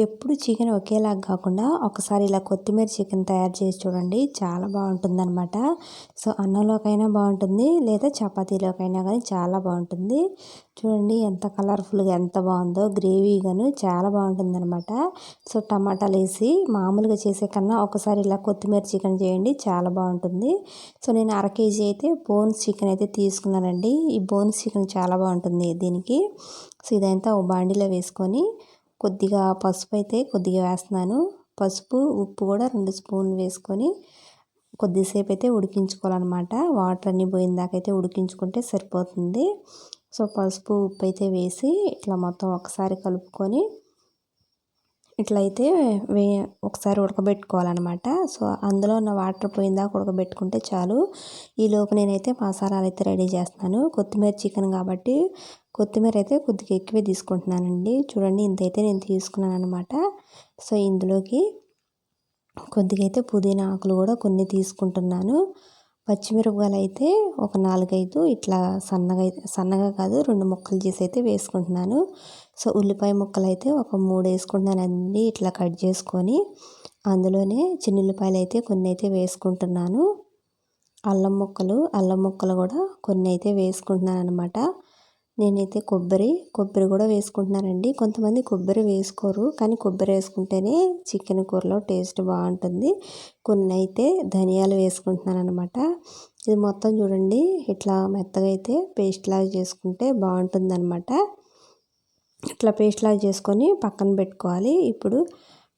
ఎప్పుడు చికెన్ ఒకేలాగా కాకుండా ఒకసారి ఇలా కొత్తిమీర చికెన్ తయారు చేసి చూడండి. చాలా బాగుంటుందన్నమాట. సో అన్నంలోకైనా బాగుంటుంది, లేదా చపాతీలోకైనా కానీ చాలా బాగుంటుంది. చూడండి ఎంత కలర్ఫుల్గా ఎంత బాగుందో, గ్రేవీగాను చాలా బాగుంటుందన్నమాట. సో టమాటాలు వేసి మామూలుగా చేసే కన్నా ఒకసారి ఇలా కొత్తిమీర చికెన్ చేయండి, చాలా బాగుంటుంది. సో నేను అర కేజీ అయితే బోన్స్ చికెన్ అయితే తీసుకున్నానండి. ఈ బోన్స్ చికెన్ చాలా బాగుంటుంది దీనికి. సో ఇదంతా ఒక బాండీలో వేసుకొని కొద్దిగా పసుపు అయితే కొద్దిగా వేస్తున్నాను. పసుపు ఉప్పు కూడా 2 స్పూన్లు వేసుకొని కొద్దిసేపు అయితే ఉడికించుకోవాలన్నమాట. వాటర్ అన్నీ పోయిన దాకా అయితే ఉడికించుకుంటే సరిపోతుంది. సో పసుపు ఉప్పు అయితే వేసి ఇట్లా మొత్తం ఒకసారి కలుపుకొని ఇట్లయితే ఒకసారి ఉడకబెట్టుకోవాలన్నమాట. సో అందులో ఉన్న వాటర్ పోయిందాక ఉడకబెట్టుకుంటే చాలు. ఈలోపు నేనైతే మసాలాలు అయితే రెడీ చేస్తున్నాను. కొత్తిమీర చికెన్ కాబట్టి కొత్తిమీర అయితే కొద్దిగా ఎక్కువే తీసుకుంటున్నానండి. చూడండి ఇంతైతే నేను తీసుకున్నాను అనమాట. సో ఇందులోకి కొద్దిగా అయితే పుదీనా ఆకులు కూడా కొన్ని తీసుకుంటున్నాను. పచ్చిమిరపకాయలు అయితే ఒక 4, 5 ఇట్లా సన్నగా కాదు 2 ముక్కలు చేసి అయితే వేసుకుంటున్నాను. సో ఉల్లిపాయ ముక్కలు అయితే ఒక 3 వేసుకుంటున్నానండి, ఇట్లా కట్ చేసుకొని. అందులోనే చిన్నుల్లిపాయలు అయితే కొన్ని అయితే వేసుకుంటున్నాను. అల్లం ముక్కలు కూడా కొన్ని అయితే వేసుకుంటున్నాను అనమాట. నేనైతే కొబ్బరి కూడా వేసుకుంటున్నానండి. కొంతమంది కొబ్బరి వేసుకోరు, కానీ కొబ్బరి వేసుకుంటేనే చికెన్ కూరలో టేస్ట్ బాగుంటుంది. కొన్ని అయితే ధనియాలు వేసుకుంటున్నాను అనమాట. ఇది మొత్తం చూడండి ఇట్లా మెత్తగా అయితే పేస్ట్ లాగా చేసుకుంటే బాగుంటుందన్నమాట. ఇట్లా పేస్ట్ లాగా చేసుకొని పక్కన పెట్టుకోవాలి. ఇప్పుడు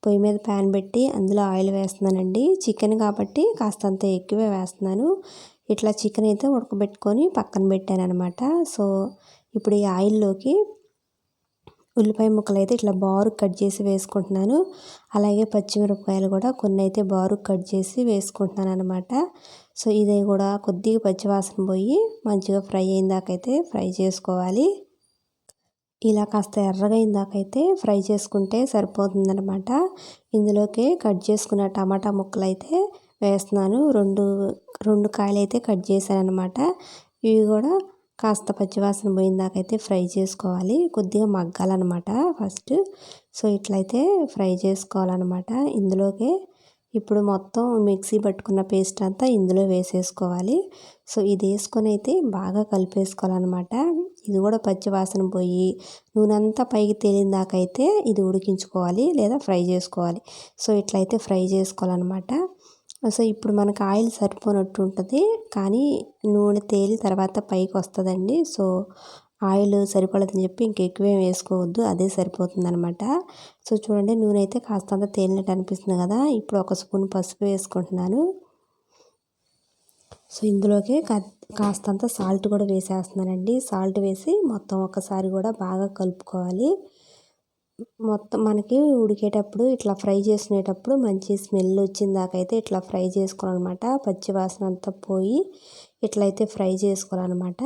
పొయ్యి మీద ప్యాన్ పెట్టి అందులో ఆయిల్ వేస్తున్నానండి. చికెన్ కాబట్టి కాస్తంత ఎక్కువే వేస్తున్నాను. ఇట్లా చికెన్ అయితే ఉడకబెట్టుకొని పక్కన పెట్టాను అనమాట. సో ఇప్పుడు ఈ ఆయిల్లోకి ఉల్లిపాయ ముక్కలు అయితే ఇట్లా బారు కట్ చేసి వేసుకుంటున్నాను. అలాగే పచ్చిమిరపకాయలు కూడా కొన్ని అయితే బారు కట్ చేసి వేసుకుంటున్నాను అనమాట. సో ఇది కూడా కొద్దిగా పచ్చివాసన పోయి మంచిగా ఫ్రై అయిన దాకైతే ఫ్రై చేసుకోవాలి. ఇలా కాస్త ఎర్రగా అయిన దాకైతే ఫ్రై చేసుకుంటే సరిపోతుందనమాట. ఇందులోకి కట్ చేసుకున్న టమాటా ముక్కలు అయితే వేస్తున్నాను. రెండు కాయలు అయితే కట్ చేశాను అనమాట. ఇవి కూడా కాస్త పచ్చివాసన పోయిన దాకైతే ఫ్రై చేసుకోవాలి. కొద్దిగా మగ్గాలన్నమాట ఫస్ట్. సో ఇట్లయితే ఫ్రై చేసుకోవాలన్నమాట. ఇందులోకి ఇప్పుడు మొత్తం మిక్సీ పట్టుకున్న పేస్ట్ అంతా ఇందులో వేసేసుకోవాలి. సో ఇది వేసుకొని అయితే బాగా కలిపేసుకోవాలన్నమాట. ఇది కూడా పచ్చి వాసన పోయి నూనె అంతా పైకి తేలిన దాకా అయితే ఇది ఉడికించుకోవాలి, లేదా ఫ్రై చేసుకోవాలి. సో ఇట్లయితే ఫ్రై చేసుకోవాలన్నమాట. సో ఇప్పుడు మనకు ఆయిల్ సరిపోనట్టు ఉంటుంది, కానీ నూనె తేలి తర్వాత పైకి వస్తుందండి. సో ఆయిల్ సరిపడదని చెప్పి ఇంకెక్కువేం వేసుకోవద్దు, అదే సరిపోతుందనమాట. సో చూడండి నూనె అయితే కాస్తంత తేలినట్టు అనిపిస్తుంది కదా. ఇప్పుడు 1 స్పూన్ పసుపు వేసుకుంటున్నాను. సో ఇందులోకి కాస్తంత సాల్ట్ కూడా వేసేస్తున్నానండి. సాల్ట్ వేసి మొత్తం ఒకసారి కూడా బాగా కలుపుకోవాలి. మొత్తం మనకి ఉడికేటప్పుడు ఇట్లా ఫ్రై చేసుకునేటప్పుడు మంచి స్మెల్ వచ్చిన దాకైతే ఇట్లా ఫ్రై చేసుకోవాలన్నమాట. పచ్చి వాసన అంతా పోయి ఇట్లయితే ఫ్రై చేసుకోవాలన్నమాట.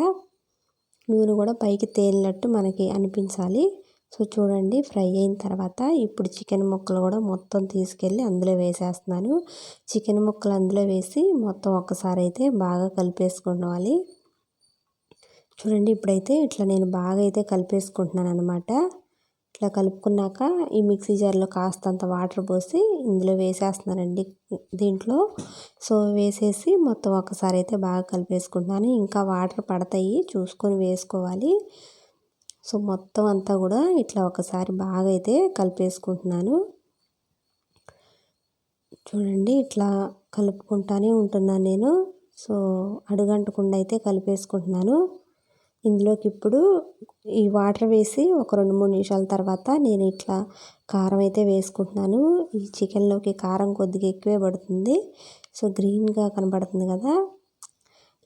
నూనె కూడా పైకి తేలినట్టు మనకి అనిపించాలి. సో చూడండి ఫ్రై అయిన తర్వాత ఇప్పుడు చికెన్ ముక్కలు కూడా మొత్తం తీసుకెళ్ళి అందులో వేసేస్తున్నాను. చికెన్ ముక్కలు అందులో వేసి మొత్తం ఒక్కసారి అయితే బాగా కలిపేసుకోవాలి. చూడండి ఇప్పుడైతే ఇట్లా నేను బాగా అయితే కలిపేసుకుంటున్నాను అనమాట. ఇట్లా కలుపుకున్నాక ఈ మిక్సీ జార్లో కాస్తంత వాటర్ పోసి ఇందులో వేసేస్తున్నానండి దీంట్లో. సో వేసేసి మొత్తం ఒకసారి అయితే బాగా కలిపేసుకుంటున్నాను. ఇంకా వాటర్ పడతాయి చూసుకొని వేసుకోవాలి. సో మొత్తం అంతా కూడా ఇట్లా ఒకసారి బాగా అయితే కలిపేసుకుంటున్నాను. చూడండి ఇట్లా కలుపుకుంటానే ఉంటున్నాను నేను. సో అడుగంటకుండా అయితే కలిపేసుకుంటున్నాను. ఇందులోకి ఇప్పుడు ఈ వాటర్ వేసి ఒక 2-3 నిమిషాల తర్వాత నేను ఇట్లా కారం అయితే వేసుకుంటున్నాను. ఈ చికెన్లోకి కారం కొద్దిగా ఎక్కువే పడుతుంది. సో గ్రీన్గా కనబడుతుంది కదా.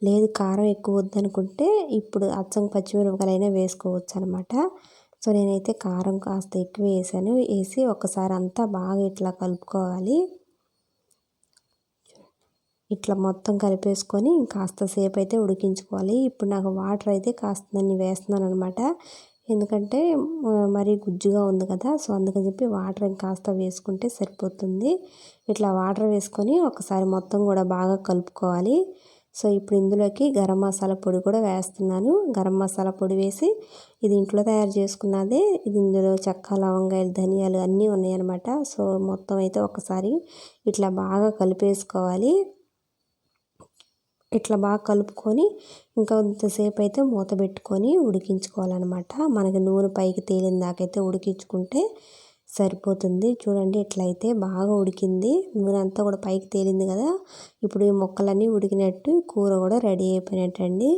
లేదు కారం ఎక్కువ వద్దనుకుంటే ఇప్పుడు అచ్చం పచ్చిమిరపకాయలైనా వేసుకోవచ్చు అనమాట. సో నేనైతే కారం కాస్త ఎక్కువ వేసాను. వేసి ఒకసారి అంతా బాగా ఇట్లా కలుపుకోవాలి. ఇట్లా మొత్తం కలిపేసుకొని కాస్త సేపు అయితే ఉడికించుకోవాలి. ఇప్పుడు నాకు వాటర్ అయితే కాస్త నేను వేస్తున్నాను అనమాట. ఎందుకంటే మరీ గుజ్జుగా ఉంది కదా. సో అందుకని చెప్పి వాటర్ ఇంకాస్త వేసుకుంటే సరిపోతుంది. ఇట్లా వాటర్ వేసుకొని ఒకసారి మొత్తం కూడా బాగా కలుపుకోవాలి. సో ఇప్పుడు ఇందులోకి గరం మసాలా పొడి కూడా వేస్తున్నాను. గరం మసాలా పొడి వేసి ఇది ఇంట్లో తయారు చేసుకున్నదే. ఇది ఇందులో చెక్క, లవంగాయలు, ధనియాలు అన్నీ ఉన్నాయన్నమాట. సో మొత్తం అయితే ఒకసారి ఇట్లా బాగా కలిపేసుకోవాలి. ఇట్లా బాగా కలుపుకొని ఇంకా కొంతసేపు అయితే మూత పెట్టుకొని ఉడికించుకోవాలన్నమాట. మనకి నూనె పైకి తేలిన దాకైతే ఉడికించుకుంటే సరిపోతుంది. చూడండి ఇట్లయితే బాగా ఉడికింది. నూనె అంతా కూడా పైకి తేలింది కదా. ఇప్పుడు ఈ ముక్కలన్నీ ఉడికినట్టు కూర కూడా రెడీ అయిపోయినట్టండి.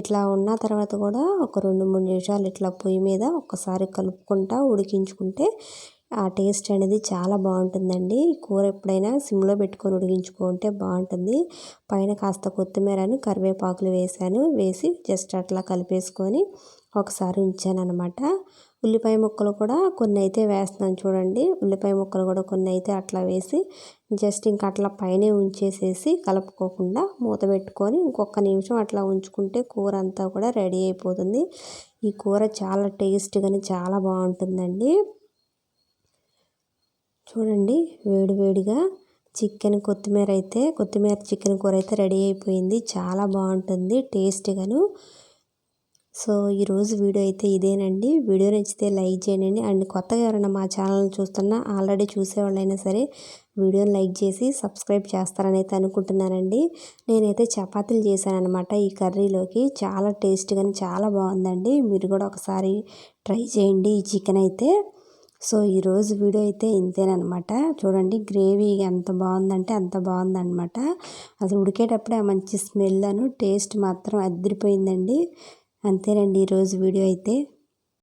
ఇట్లా ఉన్న తర్వాత కూడా ఒక 2-3 నిమిషాలు ఇట్లా పొయ్యి మీద ఒక్కసారి కలుపుకుంటా ఉడికించుకుంటే ఆ టేస్ట్ అనేది చాలా బాగుంటుందండి. కూర ఎప్పుడైనా సిమ్లో పెట్టుకొని ఉడికించుకుంటే బాగుంటుంది. పైన కాస్త కొత్తిమీరను, కరివేపాకులు వేసి జస్ట్ అట్లా కలిపేసుకొని ఒకసారి ఉంచానన్నమాట. ఉల్లిపాయ ముక్కలు కూడా కొన్ని అయితే వేస్తున్నాను చూడండి. ఉల్లిపాయ ముక్కలు కూడా కొన్ని అయితే అట్లా వేసి జస్ట్ ఇంకా అట్లా పైనే ఉంచేసేసి కలుపుకోకుండా మూత పెట్టుకొని ఇంకొక నిమిషం అట్లా ఉంచుకుంటే కూర అంతా కూడా రెడీ అయిపోతుంది. ఈ కూర చాలా టేస్ట్గాని చాలా బాగుంటుందండి. చూడండి వేడివేడిగా కొత్తిమీర చికెన్ కూర అయితే రెడీ అయిపోయింది. చాలా బాగుంటుంది టేస్ట్గాను. సో ఈరోజు వీడియో అయితే ఇదేనండి. వీడియో నచ్చితే లైక్ చేయండి. అండ్ కొత్తగా ఎవరైనా మా ఛానల్ని చూస్తున్నా ఆల్రెడీ చూసేవాళ్ళైనా సరే వీడియోని లైక్ చేసి సబ్స్క్రైబ్ చేస్తారని అయితే అనుకుంటున్నానండి. నేనైతే చపాతీలు చేశాను అనమాట ఈ కర్రీలోకి. చాలా టేస్ట్గాని చాలా బాగుందండి. మీరు కూడా ఒకసారి ట్రై చేయండి ఈ చికెన్ అయితే. సో ఈరోజు వీడియో అయితే ఇంతేనమాట. చూడండి గ్రేవీ ఎంత బాగుందంటే అంత బాగుందనమాట. అసలు ఉడికేటప్పుడే ఆ మంచి స్మెల్ టేస్ట్ మాత్రం అదిరిపోయిందండి. అంతేనండి ఈరోజు వీడియో అయితే.